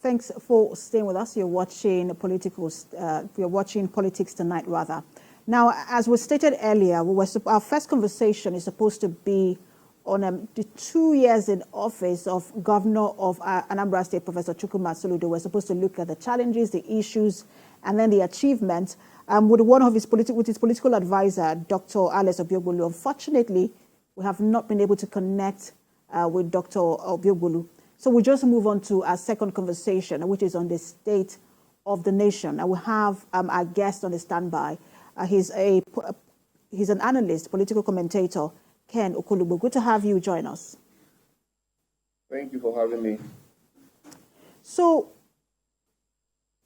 Thanks for staying with us. You're watching Politics Tonight, rather. Now, as was stated earlier, our first conversation is supposed to be on the 2 years in office of Governor of Anambra State, Professor Chukwuma Soludo. We're supposed to look at the challenges, the issues, and then the achievements. With his political advisor, Dr. Alex Obiobolu. Unfortunately, we have not been able to connect with Dr. Obiobolu. So we'll just move on to our second conversation, which is on the state of the nation. And we have our guest on the standby. He's an analyst, political commentator, Ken Okulubo. Good to have you join us. Thank you for having me. So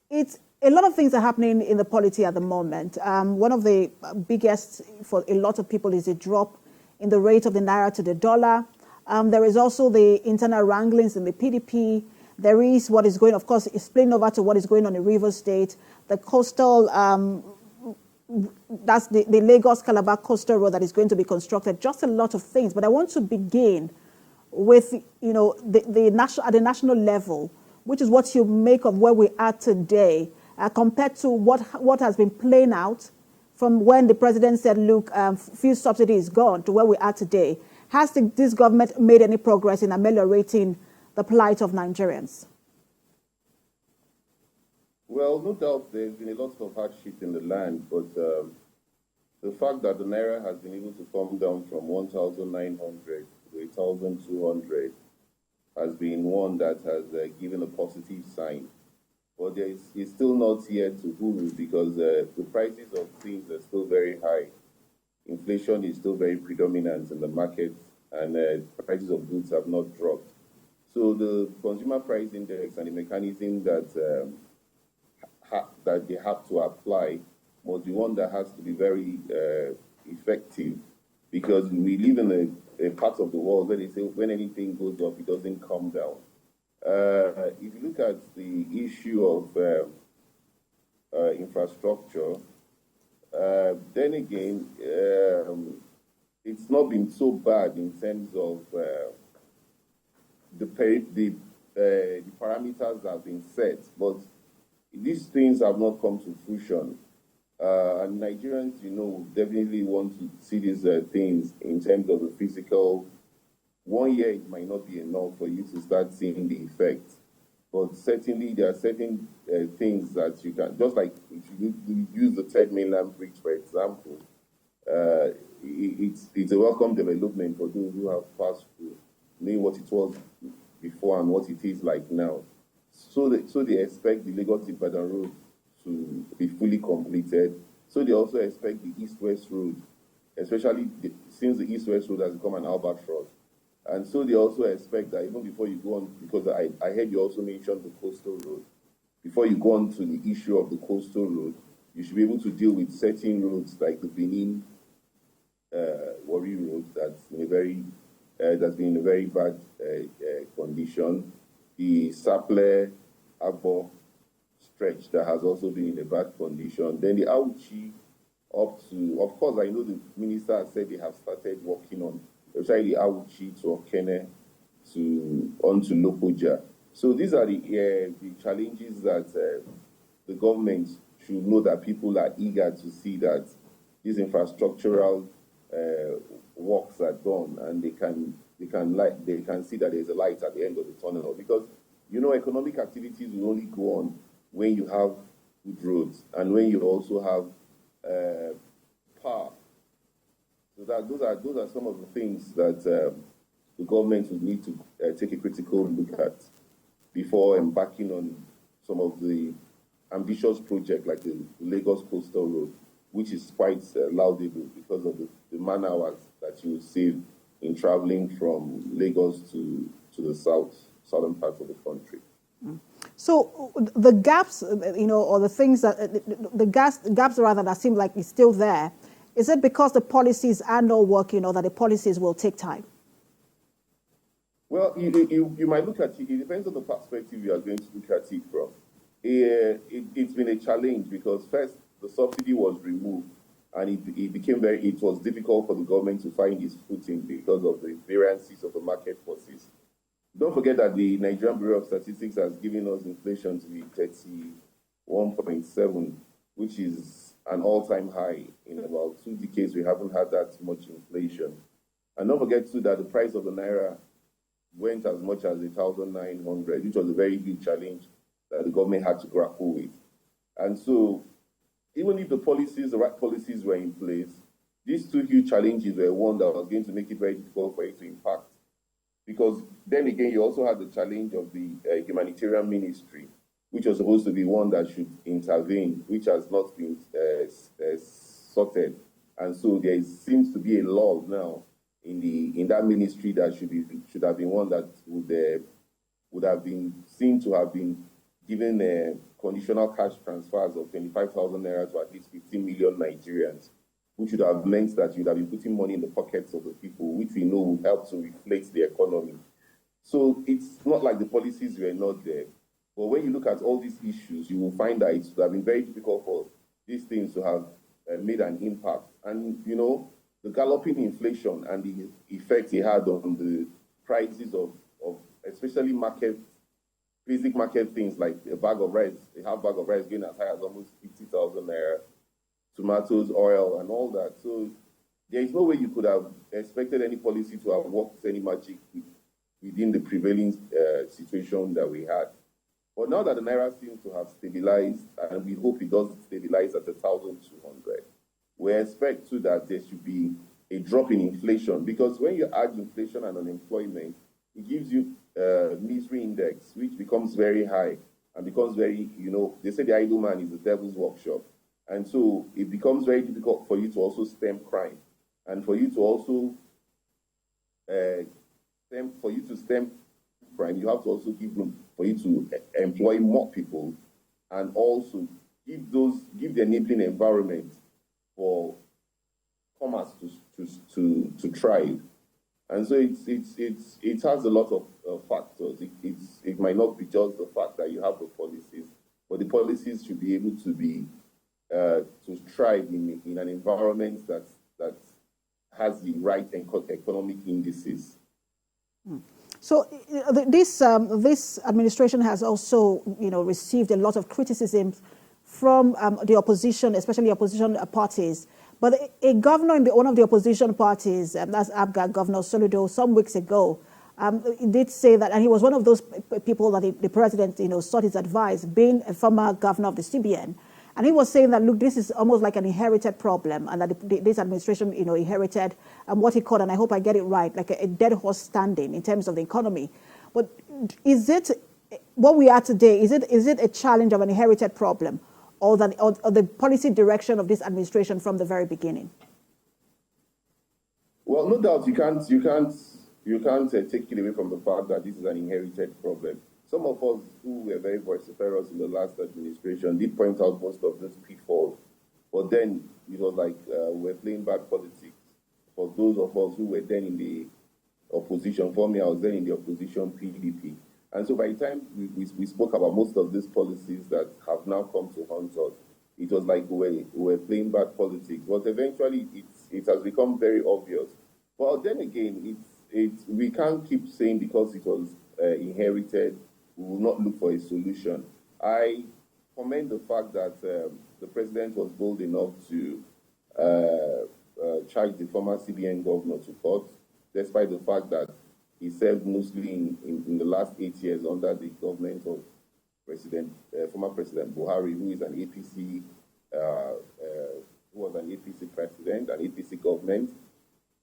it's a lot of things are happening in the polity at the moment. One of the biggest for a lot of people is a drop in the rate of the naira to the dollar. There is also the internal wranglings in the PDP. There is what is going, of course, explain over to what is going on in Rivers State, the coastal, that's the Lagos-Calabar coastal road that is going to be constructed, just a lot of things. But I want to begin with, at the national level, which is what you make of where we are today, compared to what has been playing out from when the president said, look, fuel subsidy is gone, to where we are today. Has this government made any progress in ameliorating the plight of Nigerians? Well, no doubt there's been a lot of hardship in the land, but the fact that the naira has been able to come down from 1,900 to 1,200 has been one that has given a positive sign. But it's still not yet to whom, because the prices of things are still very high. Inflation is still very predominant in the market, and prices of goods have not dropped. So the consumer price index and the mechanism that that they have to apply must be one that has to be very effective, because we live in a part of the world where they say when anything goes up, it doesn't come down. If you look at the issue of infrastructure, then again, it's not been so bad in terms of the parameters that have been set, but these things have not come to fruition. And Nigerians, definitely want to see these things in terms of the physical. 1 year, it might not be enough for you to start seeing the effect. But certainly, there are certain things that you can, just like if you use the third mainland bridge, for example, it's a welcome development for those who have passed through, knowing what it was before and what it is like now. So they expect the Lagos-Ibadan road to be fully completed. So they also expect the East-West road, especially since the East-West road has become an albatross. And so they also expect that even before you go on, because I heard you also mention the coastal road, before you go on to the issue of the coastal road, you should be able to deal with certain roads like the Benin Warri Road that's been in a very bad condition, the Saple Agbo stretch that has also been in a bad condition, then the Auchi up to, of course, I know the minister has said they have started working on especially the Auchi to Okene onto Lokoja. So these are the challenges that the government should know, that people are eager to see that these infrastructural works are done, and they can see that there's a light at the end of the tunnel. Because economic activities will only go on when you have good roads and when you also have power. So those are some of the things that the government would need to take a critical look at before embarking on some of the ambitious projects like the Lagos Coastal Road, which is quite laudable because of the man hours that you will save in traveling from Lagos to the southern part of the country. So the gaps, or the things that the gaps rather that seem like it's still there. Is it because the policies are not working, or that the policies will take time? Well, you might look at it. It depends on the perspective you are going to look at it from. It's been a challenge because first the subsidy was removed, and it was difficult for the government to find its footing because of the variances of the market forces. Don't forget that the Nigerian Bureau of Statistics has given us inflation to be 31.7, which is an all-time high. In about 2 decades, we haven't had that much inflation. And don't forget, too, that the price of the Naira went as much as 1,900, which was a very huge challenge that the government had to grapple with. And so, even if the right policies were in place, these two huge challenges were one that was going to make it very difficult for it to impact. Because then again, you also had the challenge of the humanitarian ministry, which was supposed to be one that should intervene, which has not been sorted. And so there seems to be a lull now in that ministry that should have been one that would have been seen to have been given conditional cash transfers of 25,000 naira to at least 15 million Nigerians, which would have meant that you would have been putting money in the pockets of the people, which we know will help to reflate the economy. So it's not like the policies were not there. But when you look at all these issues, you will find that it would have been very difficult for these things to have made an impact. And, you know, the galloping inflation and the effect it had on the prices of especially basic market things like a bag of rice, a half bag of rice going as high as almost 50,000 naira, tomatoes, oil, and all that. So there is no way you could have expected any policy to have worked any magic within the prevailing situation that we had. But now that the Naira seems to have stabilized, and we hope it does stabilize at 1,200, we expect too that there should be a drop in inflation, because when you add inflation and unemployment, it gives you a misery index, which becomes very high and becomes very, you know, they say the idle man is the devil's workshop. And so it becomes very difficult for you to also stem crime, and for you to also stem crime, you have to also give room for you to employ more people, and also give the enabling environment for commerce to thrive. And so it has a lot of factors. It might not be just the fact that you have the policies, but the policies should be able to be to thrive in an environment that has the right economic indices. So this administration has also, you know, received a lot of criticism from the opposition, especially opposition parties. But a governor in one of the opposition parties, that's ABGA, Governor Soludo, some weeks ago, did say that, and he was one of those people that the president, you know, sought his advice, being a former governor of the CBN. And he was saying that, look, this is almost like an inherited problem, and that this administration, you know, inherited what he called, and I hope I get it right, like a dead horse standing in terms of the economy. But is it, what we are today, is it a challenge of an inherited problem, or the policy direction of this administration from the very beginning? Well, no doubt you can't take it away from the fact that this is an inherited problem. Some of us who were very vociferous in the last administration did point out most of those pitfalls, but then it was like we're playing bad politics. For those of us who were then in the opposition, for me, I was then in the opposition PDP. And so by the time we spoke about most of these policies that have now come to haunt us, it was like we were playing bad politics. But eventually it has become very obvious. But then again, we can't keep saying because it was inherited, we will not look for a solution. I commend the fact that the president was bold enough to charge the former CBN governor to court, despite the fact that he served mostly in the last 8 years under the government of former President Buhari, who is an APC, who was an APC president, an APC government.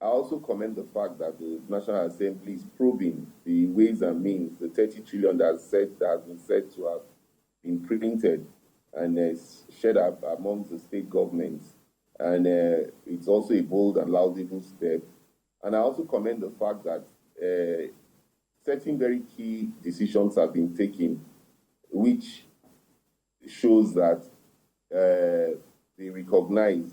I also commend the fact that the National Assembly is probing the ways and means, the 30 trillion that has been said to have been printed and shared amongst the state governments. And it's also a bold and laudable step. And I also commend the fact that certain very key decisions have been taken, which shows that they recognize.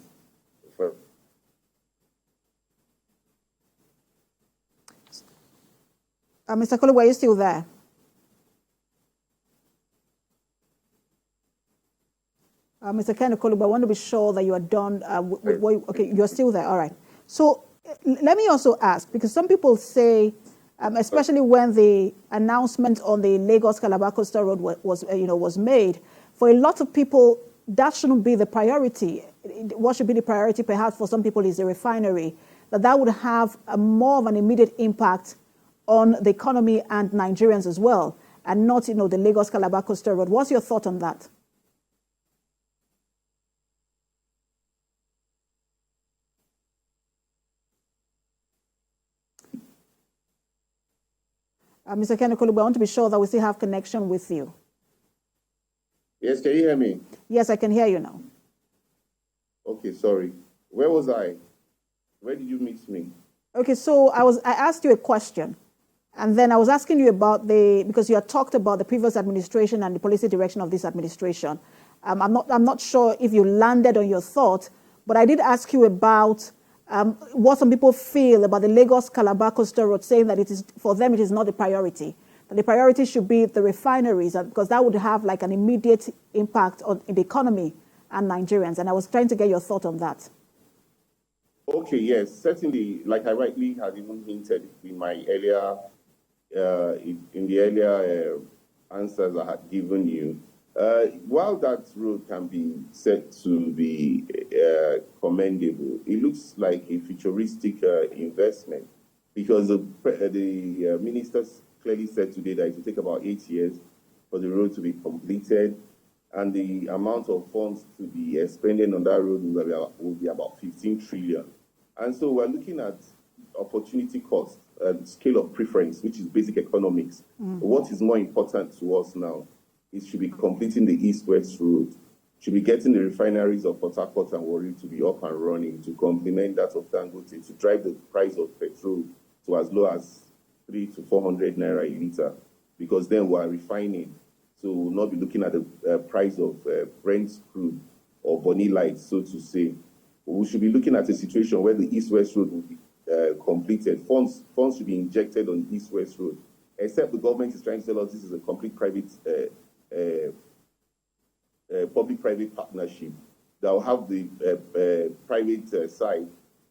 Mr. Kolubu, are you still there? Mr. Ken Kolubu, I want to be sure that you are done. Okay, you're still there. All right. So let me also ask, because some people say especially when the announcement on the Lagos-Calabar Coastal Road was made. For a lot of people, that shouldn't be the priority. What should be the priority, perhaps for some people, is the refinery. That would have more of an immediate impact on the economy and Nigerians as well, and not, the Lagos-Calabar Coastal Road. What's your thought on that? Mr. Kenekolubu, I want to be sure that we still have connection with you. Yes, can you hear me? Yes, I can hear you now. Okay, sorry. Where was I? Where did you miss me? Okay, so I asked you a question, and then I was asking you about because you had talked about the previous administration and the policy direction of this administration. I'm not sure if you landed on your thought, but I did ask you about what some people feel about the Lagos-Calabar Coastal Road, saying that for them it is not a priority. That the priority should be the refineries, because that would have like an immediate impact in the economy and Nigerians. And I was trying to get your thought on that. Okay, yes, certainly. Like I rightly had even hinted in my earlier, in the earlier answers I had given you. While that road can be said to be commendable, it looks like a futuristic investment, because the ministers clearly said today that it will take about 8 years for the road to be completed, and the amount of funds to be expended on that road will be about 15 trillion. And so we're looking at opportunity cost and scale of preference, which is basic economics. What is more important to us now? It should be completing the east-west road, should be getting the refineries of Port Harcourt and Warri to be up and running, to complement that of Dangote, to drive the price of petrol to as low as 300 to 400 naira a litre, because then we are refining. So we'll not be looking at the price of Brent crude or Bonny Light, so to say. We should be looking at a situation where the east-west road will be completed. Funds should be injected on the east-west road, except the government is trying to tell us this is a complete private public-private partnership that will have the private side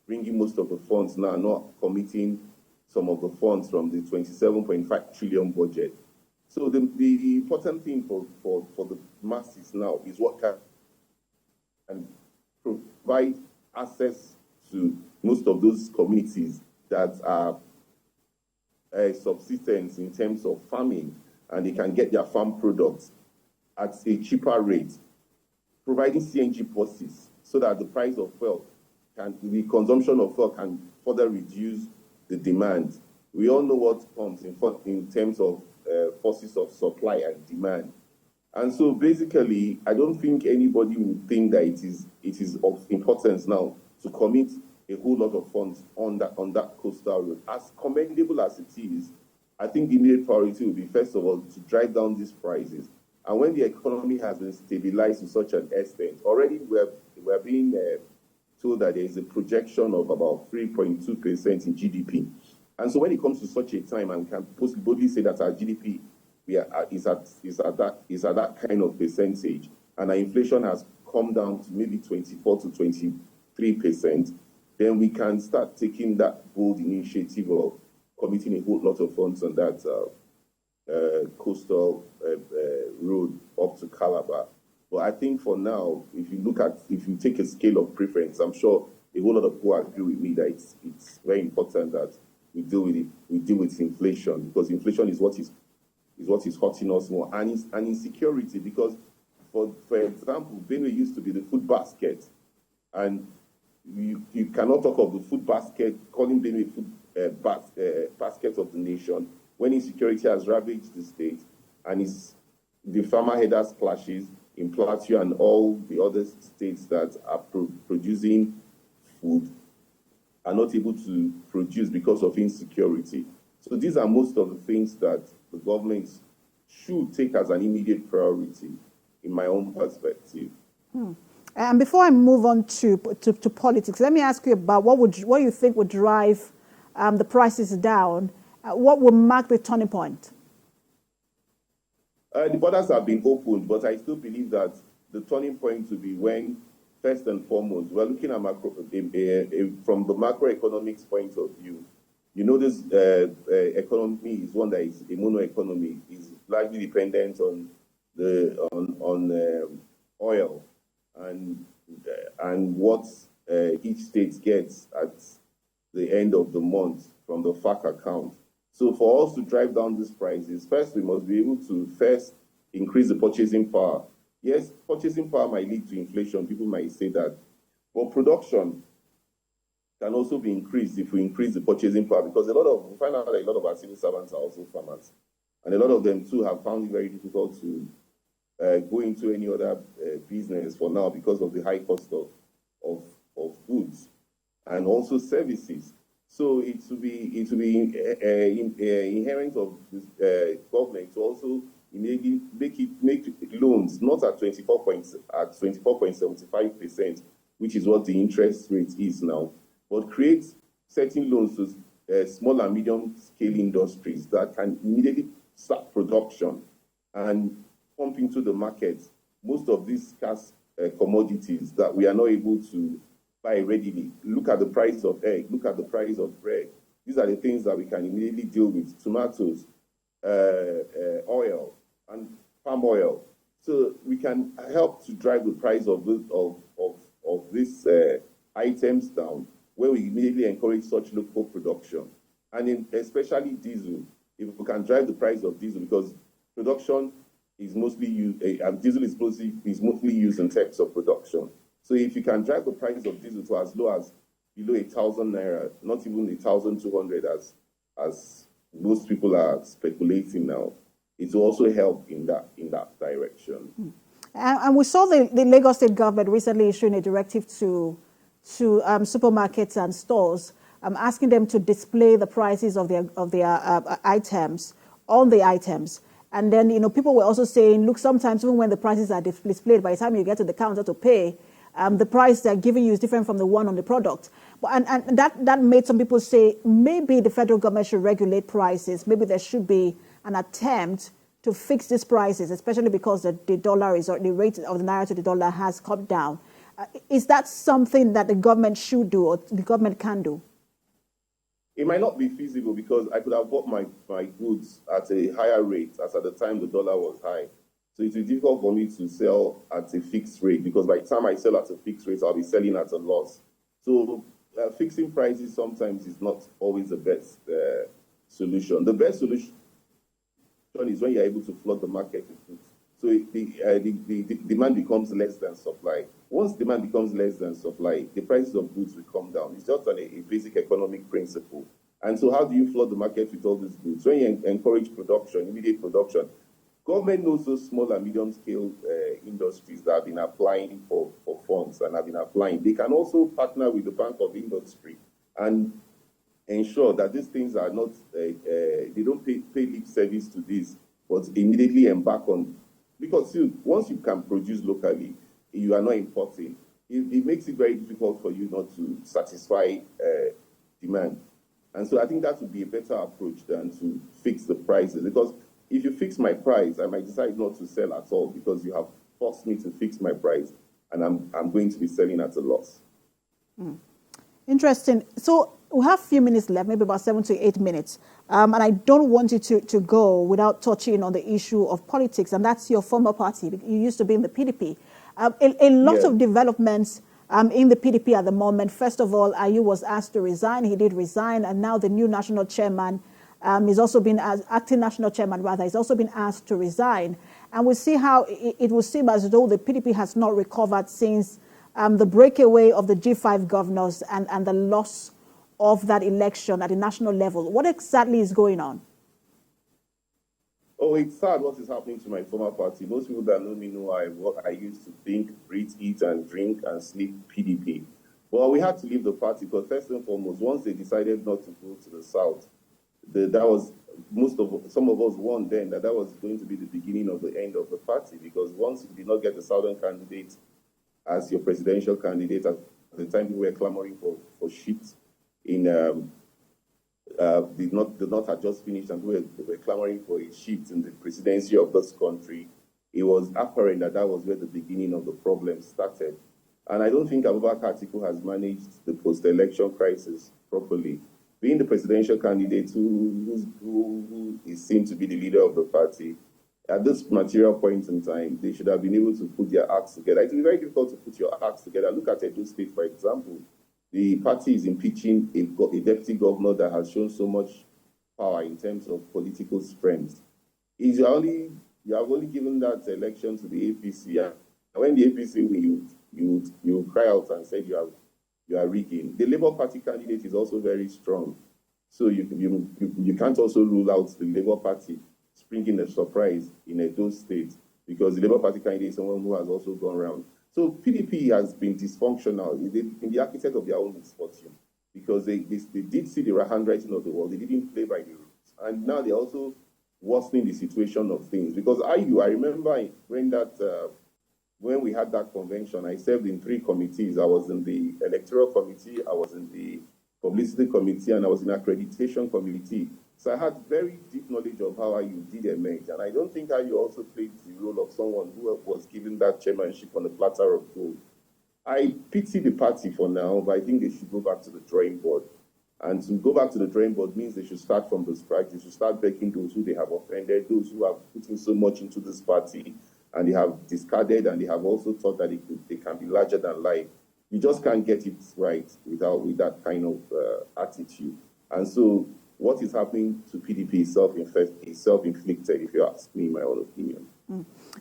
bringing most of the funds now, not committing some of the funds from the 27.5 trillion budget. So the important thing for the masses now is what can provide access to most of those communities that are subsistence in terms of farming, and they can get their farm products at a cheaper rate, providing CNG buses so that the price of fuel the consumption of fuel can further reduce the demand. We all know what comes in terms of forces of supply and demand. And so basically, I don't think anybody would think that it is of importance now to commit a whole lot of funds on that coastal road. As commendable as it is, I think the immediate priority will be, first of all, to drive down these prices. And when the economy has been stabilized to such an extent, already we're being told that there is a projection of about 3.2% in GDP. And so when it comes to such a time, and we can possibly say that our GDP is at that kind of percentage, and our inflation has come down to maybe 24 to 23%, then we can start taking that bold initiative of committing a whole lot of funds on that coastal road up to Calabar. But I think for now, if you take a scale of preference, I'm sure a whole lot of people agree with me that it's very important that we deal with inflation, because inflation is what is hurting us more, and insecurity, because for example, Benue used to be the food basket, and you cannot talk of the food basket, calling Benue food basket of the nation, when insecurity has ravaged the state, and the farmer headers clashes in Plateau and all the other states that are producing food are not able to produce because of insecurity. So these are most of the things that the government should take as an immediate priority, in my own perspective. And before I move on to politics, let me ask you about what you think would drive the prices down. What will mark the turning point? The borders have been opened, but I still believe that the turning point will be when, first and foremost, we're looking at from the macroeconomics point of view. You know, this economy is one that is a mono economy, is largely dependent on the on oil and what each state gets at the end of the month from the FAC account. So for us to drive down these prices, first we must be able to first increase the purchasing power. Yes, purchasing power might lead to inflation. People might say that, but production can also be increased if we increase the purchasing power, because we find out that a lot of our civil servants are also farmers, and a lot of them too have found it very difficult to go into any other business for now because of the high cost of goods and also services. So it will be inherent of this government to also immediately make loans not at 24.75%, which is what the interest rate is now, but create certain loans to small and medium scale industries that can immediately start production and pump into the market most of these scarce commodities that we are not able to buy readily. Look at the price of egg, look at the price of bread. These are the things that we can immediately deal with: tomatoes, oil, and palm oil. So we can help to drive the price of these items down, where we immediately encourage such local production. And especially diesel, if we can drive the price of diesel, because production is mostly used, diesel is mostly used in terms of production. So if you can drive the price of diesel to as low as below 1,000 naira, not even 1,200 as most people are speculating now, it will also help in that direction. And we saw the Lagos State government recently issuing a directive to supermarkets and stores, asking them to display the prices of their items on the items. And then, people were also saying, look, sometimes even when the prices are displayed, by the time you get to the counter to pay, the price they're giving you is different from the one on the product. And that made some people say, maybe the federal government should regulate prices. Maybe there should be an attempt to fix these prices, especially because the dollar the rate of the naira to the dollar has come down. Is that something that the government should do or the government can do? It might not be feasible, because I could have bought my goods at a higher rate as at the time the dollar was high. So it will be difficult for me to sell at a fixed rate, because by the time I sell at a fixed rate, I'll be selling at a loss. So fixing prices sometimes is not always the best solution. The best solution is when you're able to flood the market with goods. So the demand becomes less than supply. Once demand becomes less than supply, the prices of goods will come down. It's just a basic economic principle. And so how do you flood the market with all these goods? When you encourage production, immediate production, government knows those small and medium scale industries that have been applying for funds and have been applying. They can also partner with the Bank of Industry and ensure that these things are not, they don't pay lip service to this, but immediately embark on. Because once you can produce locally, you are not importing. It makes it very difficult for you not to satisfy demand. And so I think that would be a better approach than to fix the prices. Because if you fix my price, I might decide not to sell at all, because you have forced me to fix my price, and I'm going to be selling at a loss. Interesting. So we have a few minutes left, maybe about 7 to 8 minutes. And I don't want you to go without touching on the issue of politics, and that's your former party. You used to be in the PDP. A lot of developments in the PDP at the moment. First of all, Ayu was asked to resign. He did resign, and now the new national chairman is also been acting national chairman rather. He's also been asked to resign, and we see how it will seem as though the PDP has not recovered since the breakaway of the G5 governors and the loss of that election at the national level. What exactly is going on? Oh, it's sad what is happening to my former party. Most people that know me know what I used to think, breathe, eat, and drink, and sleep PDP. Well, we had to leave the party because, first and foremost, once they decided not to go to the south, some of us warned then that was going to be the beginning of the end of the party, because once you did not get the southern candidate as your presidential candidate, at the time people were clamoring for seats in the North had just finished, and they were clamoring for a seat in the presidency of this country. It was apparent that was where the beginning of the problem started. And I don't think Abubakar Atiku has managed the post-election crisis properly. being the presidential candidate who is seen to be the leader of the party, at this material point in time, they should have been able to put their acts together. It will be very difficult to put your acts together. Look at Edo State, for example. The party is impeaching a deputy governor that has shown so much power in terms of political strength. You have only given that election to the APC. And when the APC wins, you cry out and say you are rigging. The Labour Party candidate is also very strong. So you can't also rule out the Labour Party springing a surprise in Edo State, because the Labour Party candidate is someone who has also gone around. So PDP has been dysfunctional in the architect of their own misfortune, because they did see the handwriting of the wall. They didn't play by the rules. And now they're also worsening the situation of things. Because I remember when we had that convention, I served in 3 committees. I was in the electoral committee, I was in the publicity committee, and I was in accreditation committee. So I had very deep knowledge of how you did emerge. And I don't think you also played the role of someone who was given that chairmanship on a platter of gold. I pity the party for now, but I think they should go back to the drawing board. And to go back to the drawing board means they should start from the scratch. They should start begging those who they have offended, those who have put in so much into this party, and they have discarded, and they have also thought that they can be larger than life. You just can't get it right with that kind of attitude. And so what is happening to PDP is self-inflicted, if you ask me, my own opinion.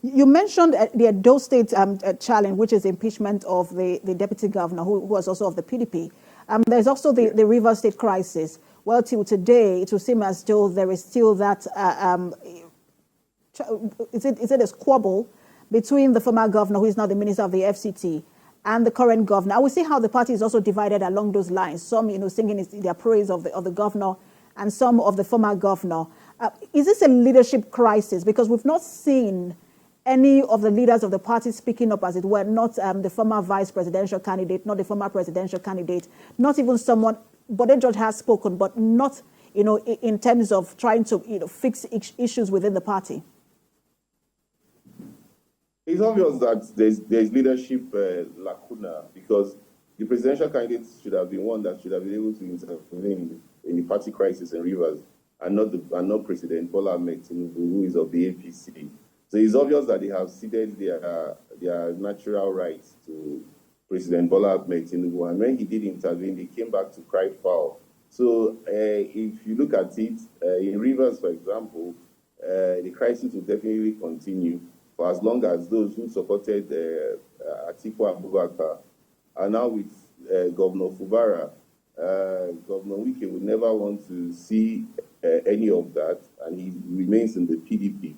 You mentioned the Edo State challenge, which is impeachment of the deputy governor, who was also of the PDP. There's also the River State crisis. Well, till today, it will seem as though there is still that, is it a squabble between the former governor, who is now the minister of the FCT, and the current governor. I will see how the party is also divided along those lines. Some, singing their praise of the governor, and some of the former governor. Is this a leadership crisis? Because we've not seen any of the leaders of the party speaking up, as it were, not the former vice presidential candidate, not the former presidential candidate, not even someone, Bode George has spoken, but not, in terms of trying to, fix issues within the party. It's obvious that there's leadership lacuna, because the presidential candidate should have been one that should have been able to intervene in the party crisis in Rivers, and not President Bola Ahmed Tinubu, who is of the APC. So it's obvious that they have ceded their natural rights to President Bola Ahmed Tinubu, and when he did intervene, they came back to cry foul. So if you look at it, in Rivers, for example, the crisis will definitely continue for as long as those who supported Atiku Abubakar are now with Governor Fubara. Governor Wike would never want to see any of that, and he remains in the PDP.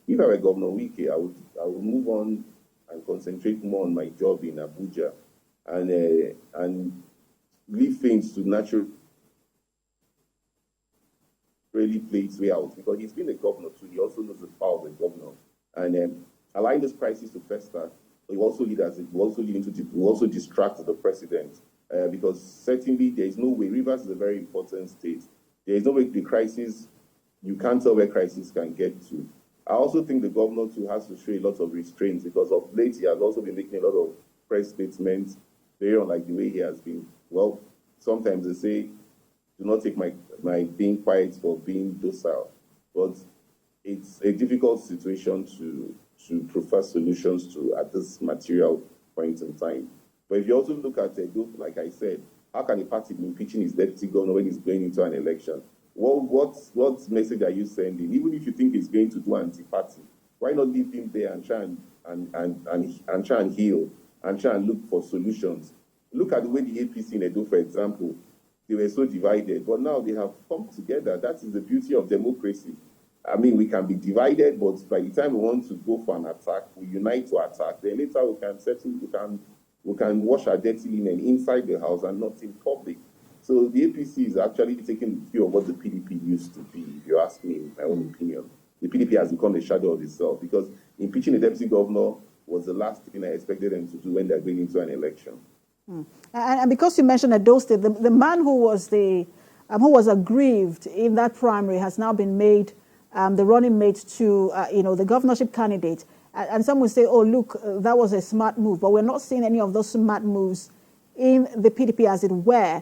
If I were Governor Wike, I would move on and concentrate more on my job in Abuja, and leave things to naturally play its way out, because he's been a governor too. He also knows the power of a governor, and allowing this crisis to fester will also distract the president, because certainly there is no way. Rivers is a very important state. There is no way you can't tell where crisis can get to. I also think the governor too has to show a lot of restraints, because of late he has also been making a lot of press statements, very unlike the way he has been. Well, sometimes they say, do not take my being quiet for being docile. But it's a difficult situation to prefer solutions to at this material point in time. But if you also look at Edo, like I said, how can a party be impeaching his deputy governor when he's going into an election? What message are you sending? Even if you think he's going to do anti-party, why not leave him there and try and try and heal and try and look for solutions? Look at the way the APC in Edo, for example, they were so divided, but now they have come together. That is the beauty of democracy. I mean, we can be divided, but by the time we want to go for an attack, we unite to attack. Then later we can settle, we can wash our dirty linen inside the house and not in public. So the APC is actually taking the view of what the PDP used to be, if you ask me, in my own opinion. The PDP has become a shadow of itself, because impeaching a deputy governor was the last thing I expected them to do when they're going into an election. And because you mentioned Edo State, the man who was aggrieved in that primary has now been made the running mate to the governorship candidate. And some will say, oh, look, that was a smart move. But we're not seeing any of those smart moves in the PDP, as it were.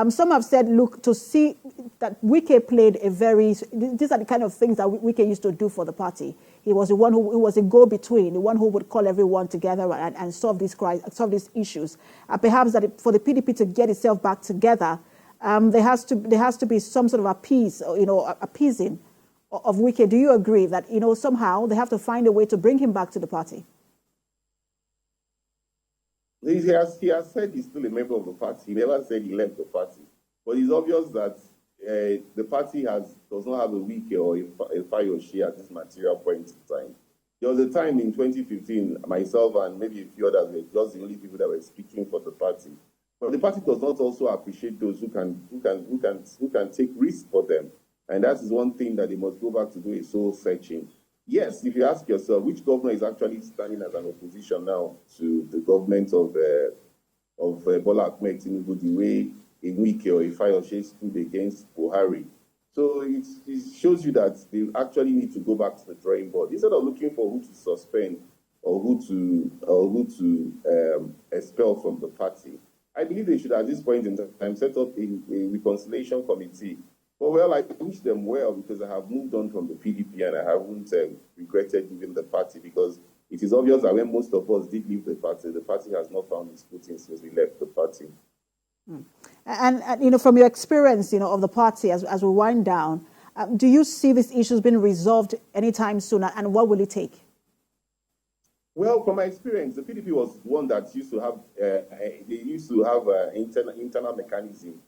Some have said, look, to see that Wike played these are the kind of things that Wike used to do for the party. He was the one who was a go-between, the one who would call everyone together and solve these issues. Perhaps that for the PDP to get itself back together, there has to be some sort of appeasing of Wike. Do you agree that, somehow they have to find a way to bring him back to the party? He has said he's still a member of the party. He never said he left the party. But it's obvious that the party does not have a Wike or a Fayose at this material point in time. There was a time in 2015, myself and maybe a few others were just the only people that were speaking for the party. But the party does not also appreciate those who can take risks for them. And that is one thing that they must go back to do, is soul searching. Yes, if you ask yourself, which governor is actually standing as an opposition now to the government of Bola Ahmed Tinubu, the way a Wike or a Fayose stood against Buhari? So it shows you that they actually need to go back to the drawing board instead of looking for who to suspend or who to expel from the party. I believe they should, at this point in time, set up a reconciliation committee. But, well, I wish them well, because I have moved on from the PDP and I haven't regretted leaving the party, because it is obvious that when most of us did leave the party has not found its footing since we left the party. And from your experience, of the party as we wind down, do you see these issues being resolved anytime soon, and what will it take? Well, from my experience, the PDP was one that used to have internal mechanism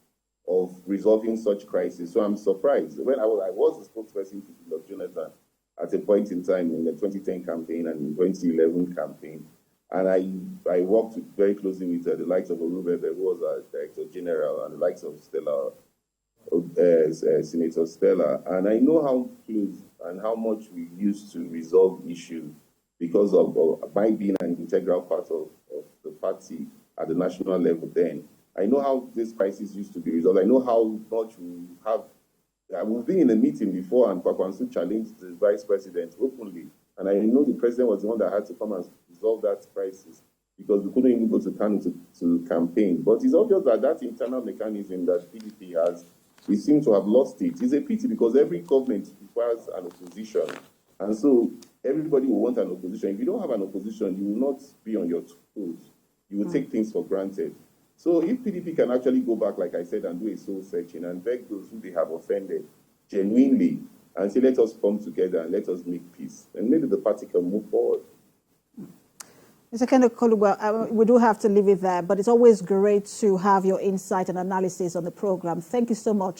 of resolving such crises. So I'm surprised. When I was the spokesperson to Jonathan at a point in time in the 2010 campaign and 2011 campaign, and I worked very closely with the likes of Orube, who was our Director General, and the likes of Senator Stella, and I know how close and how much we used to resolve issues because of my being an integral part of the party at the national level then. I know how this crisis used to be resolved. I know how much we have. We've been in a meeting before, and Kwakwansu challenged the vice president openly. And I know the president was the one that had to come and resolve that crisis, because we couldn't even go to Kano to campaign. But it's obvious that that internal mechanism that PDP has, we seem to have lost it. It's a pity, because every government requires an opposition. And so everybody will want an opposition. If you don't have an opposition, you will not be on your toes. You will take things for granted. So if PDP can actually go back, like I said, and do a soul searching and beg those who they have offended genuinely and say, let us come together and let us make peace, and maybe the party can move forward. Mr. Kenneth Kolugba, we do have to leave it there, but it's always great to have your insight and analysis on the program. Thank you so much